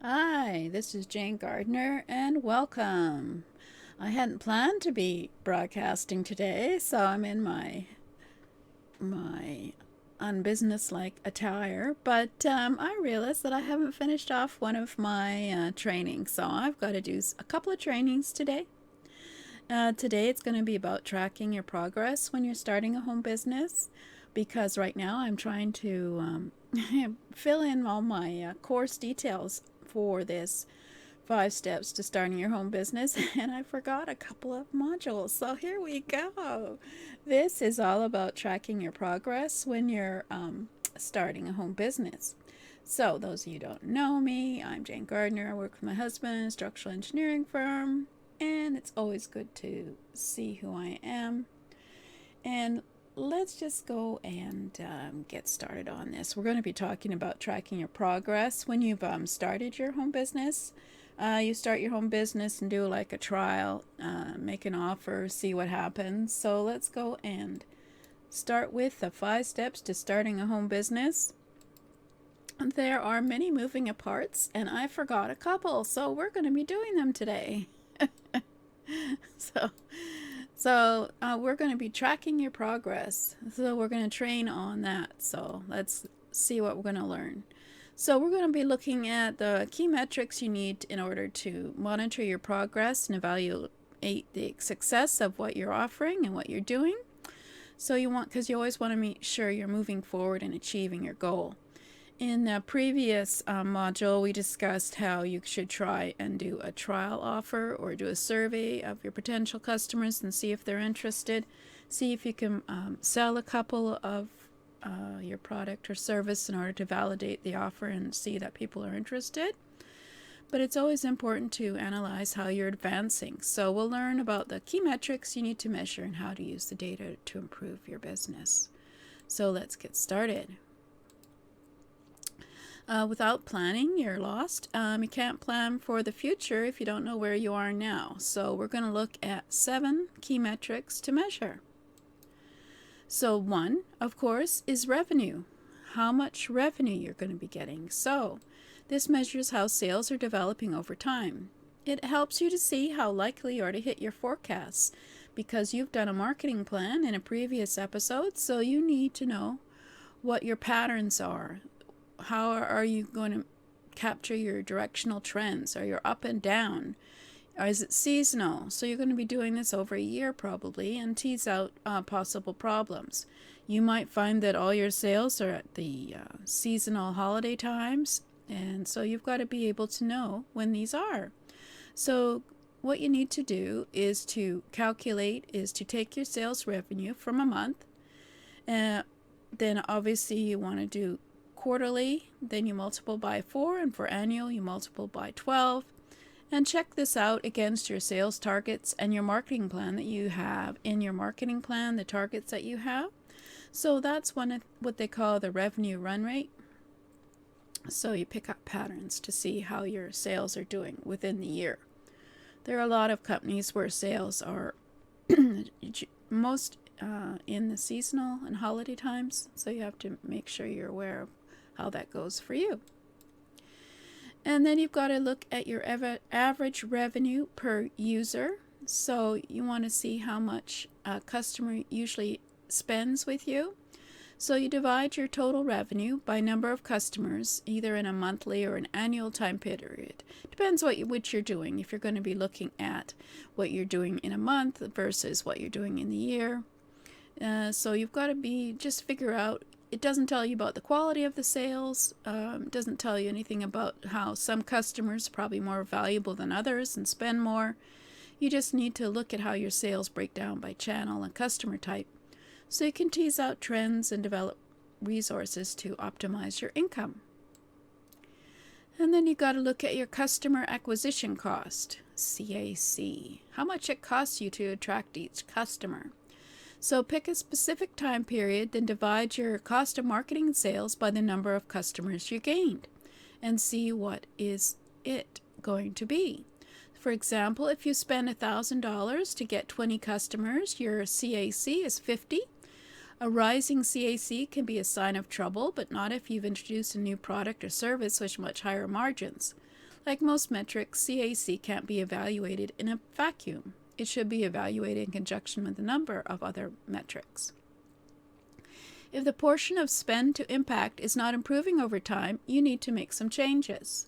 Hi, this is Jane Gardner, and welcome. I hadn't planned to be broadcasting today, so I'm in my unbusinesslike attire. But I realized that I haven't finished off one of my trainings, so I've got to do a couple of trainings today. Today it's going to be about tracking your progress when you're starting a home business, because right now I'm trying to fill in all my course details for this 5 steps to starting your home business, and I forgot a couple of modules. So here we go. This is all about tracking your progress when you're starting a home business. So, those of you who don't know me, I'm Jane Gardner. I work with my husband in a structural engineering firm, and it's always good to see who I am. And let's just go and get started on this. We're going to be talking about tracking your progress when you've started your home business. You start your home business and do like a trial, make an offer, see what happens. So let's go and start with the 5 steps to starting a home business. There are many moving parts, and I forgot a couple, so we're going to be doing them today. so we're going to be tracking your progress. So we're going to train on that. So let's see what we're going to learn. So we're going to be looking at the key metrics you need in order to monitor your progress and evaluate the success of what you're offering and what you're doing. So because you always want to make sure you're moving forward and achieving your goal. In the previous module, we discussed how you should try and do a trial offer or do a survey of your potential customers and see if they're interested. See if you can sell a couple of your product or service in order to validate the offer and see that people are interested. But it's always important to analyze how you're advancing. So we'll learn about the key metrics you need to measure and how to use the data to improve your business. So let's get started. Without planning, you're lost. You can't plan for the future if you don't know where you are now. So we're going to look at 7 key metrics to measure. So 1, of course, is revenue. How much revenue you're going to be getting. So this measures how sales are developing over time. It helps you to see how likely you are to hit your forecasts because you've done a marketing plan in a previous episode, so you need to know what your patterns are. How are you going to capture your directional trends? Are you up and down? Or is it seasonal? So you're going to be doing this over a year probably and tease out possible problems. You might find that all your sales are at the seasonal holiday times, and so you've got to be able to know when these are. So what you need to do is to take your sales revenue from a month. Then obviously you want to do quarterly, then you multiple by 4, and for annual you multiple by 12. And check this out against your sales targets and your marketing plan that you have. In your marketing plan, the targets that you have. So that's what they call the revenue run rate. So you pick up patterns to see how your sales are doing within the year. There are a lot of companies where sales are most in the seasonal and holiday times, so you have to make sure you're aware of how that goes for you. And then you've got to look at your average revenue per user. So you want to see how much a customer usually spends with you. So you divide your total revenue by number of customers, either in a monthly or an annual time period. Depends which you're doing. If you're going to be looking at what you're doing in a month versus what you're doing in the year. So you've got to just figure out. It doesn't tell you about the quality of the sales. It doesn't tell you anything about how some customers are probably more valuable than others and spend more. You just need to look at how your sales break down by channel and customer type, so you can tease out trends and develop resources to optimize your income. And then you got to look at your customer acquisition cost, CAC, how much it costs you to attract each customer. So pick a specific time period, then divide your cost of marketing and sales by the number of customers you gained and see what is it going to be. For example, if you spend $1,000 to get 20 customers, your CAC is 50. A rising CAC can be a sign of trouble, but not if you've introduced a new product or service with much higher margins. Like most metrics, CAC can't be evaluated in a vacuum. It should be evaluated in conjunction with a number of other metrics. If the portion of spend to impact is not improving over time, you need to make some changes.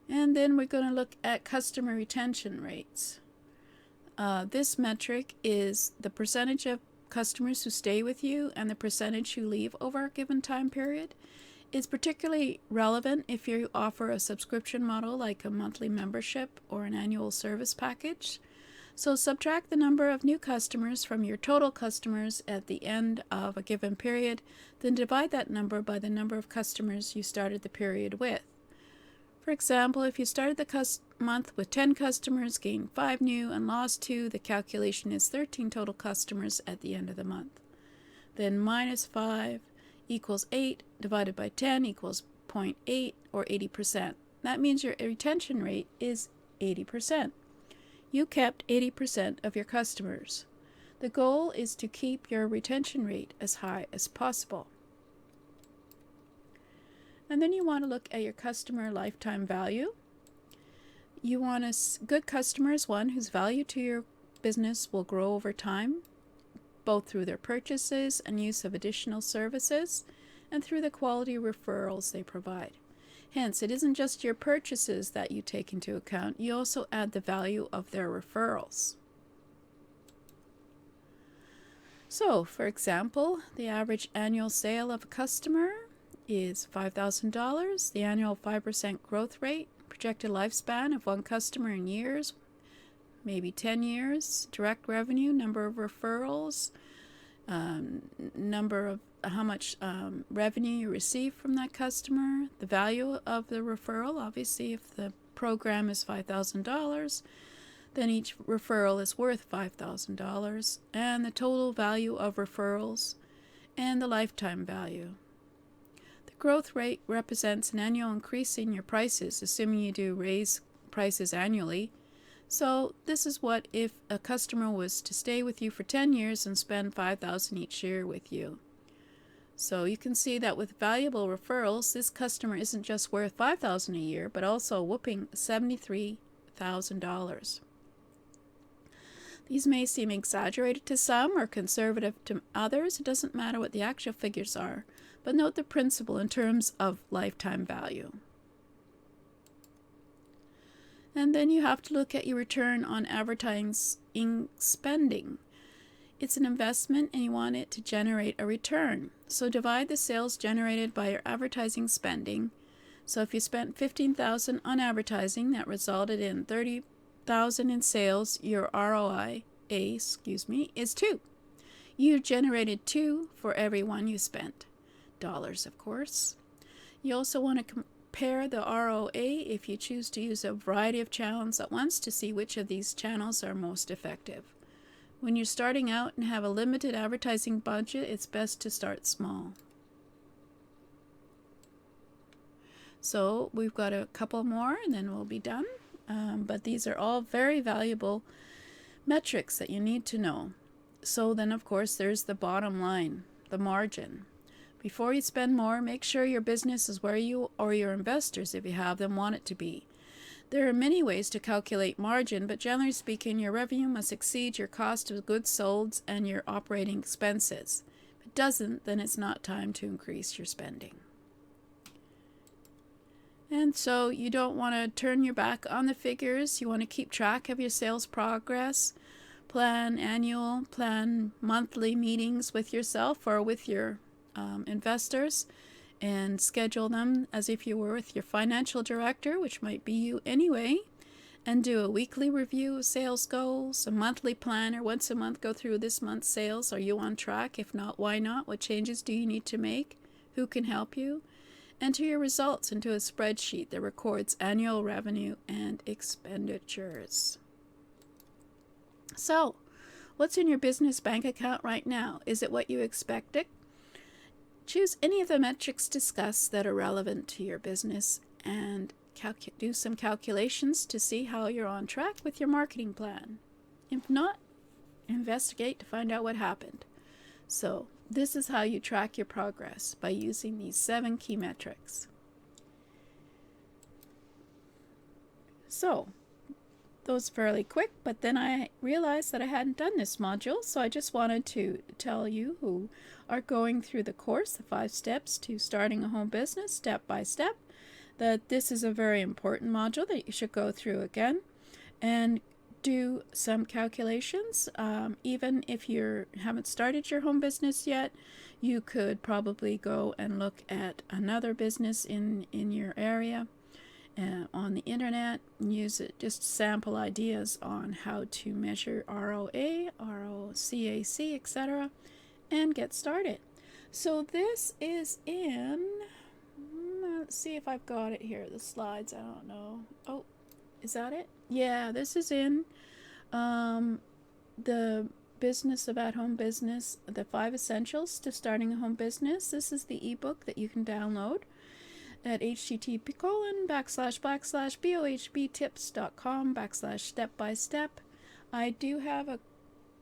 And then we're going to look at customer retention rates. This metric is the percentage of customers who stay with you and the percentage who leave over a given time period. It's particularly relevant if you offer a subscription model like a monthly membership or an annual service package. So subtract the number of new customers from your total customers at the end of a given period, then divide that number by the number of customers you started the period with. For example, if you started the month with 10 customers, gained 5 new, and lost 2, the calculation is 13 total customers at the end of the month. Then minus 5 equals 8, divided by 10 equals 0.8, or 80%. That means your retention rate is 80%. You kept 80% of your customers. The goal is to keep your retention rate as high as possible. And then you want to look at your customer lifetime value. You want a good customer is one whose value to your business will grow over time, both through their purchases and use of additional services, and through the quality referrals they provide. Hence, it isn't just your purchases that you take into account, you also add the value of their referrals. So, for example, the average annual sale of a customer is $5,000, the annual 5% growth rate, projected lifespan of one customer in years, maybe 10 years, direct revenue, number of referrals, number of how much revenue you receive from that customer, the value of the referral. Obviously, if the program is $5,000, then each referral is worth $5,000, and the total value of referrals and the lifetime value. The growth rate represents an annual increase in your prices, assuming you do raise prices annually. So this is what if a customer was to stay with you for 10 years and spend $5,000 each year with you. So you can see that with valuable referrals, this customer isn't just worth $5,000 a year, but also a whopping $73,000. These may seem exaggerated to some or conservative to others. It doesn't matter what the actual figures are, but note the principle in terms of lifetime value. And then you have to look at your return on advertising spending. It's an investment and you want it to generate a return. So divide the sales generated by your advertising spending. So if you spent $15,000 on advertising, that resulted in $30,000 in sales, your ROI, is 2. You generated 2 for every one you spent. Dollars, of course. You also want to compare the ROA if you choose to use a variety of channels at once to see which of these channels are most effective. When you're starting out and have a limited advertising budget, it's best to start small. So we've got a couple more and then we'll be done. But these are all very valuable metrics that you need to know. So then, of course, there's the bottom line, the margin. Before you spend more, make sure your business is where you or your investors, if you have them, want it to be. There are many ways to calculate margin, but generally speaking, your revenue must exceed your cost of goods sold and your operating expenses. If it doesn't, then it's not time to increase your spending. And so you don't want to turn your back on the figures. You want to keep track of your sales progress, plan annual, plan monthly meetings with yourself or with your investors, and schedule them as if you were with your financial director, which might be you anyway, and do a weekly review of sales goals, a monthly plan, or once a month go through this month's sales. Are you on track? If not, why not? What changes do you need to make? Who can help you? Enter your results into a spreadsheet that records annual revenue and expenditures. So, what's in your business bank account right now? Is it what you expected? Choose any of the metrics discussed that are relevant to your business and do some calculations to see how you're on track with your marketing plan. If not, investigate to find out what happened. So, this is how you track your progress, by using these 7 key metrics. So, those fairly quick, but then I realized that I hadn't done this module, so I just wanted to tell you who are going through the course, the 5 steps to starting a home business step by step, that this is a very important module that you should go through again and do some calculations. Even if you haven't started your home business yet, you could probably go and look at another business in your area on the internet and use it, just sample ideas on how to measure ROA, ROCAC, etc., and get started. So this is in, let's see if I've got it here, the slides, I don't know. Oh, is that it? Yeah, this is in the Business of At-Home Business, the 5 Essentials to Starting a Home Business. This is the ebook that you can download at http://bohbtips.com/step-by-step. I do have a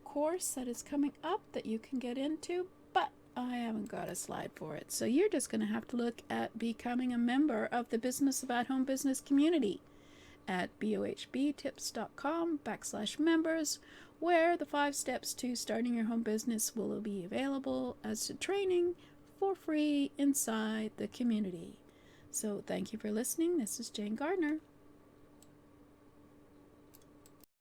course that is coming up that you can get into, but I haven't got a slide for it. So you're just going to have to look at becoming a member of the Business of At-Home Business community at bohbtips.com/members, where the 5 steps to starting your home business will be available as a training for free inside the community. So thank you for listening. This is Jane Gardner.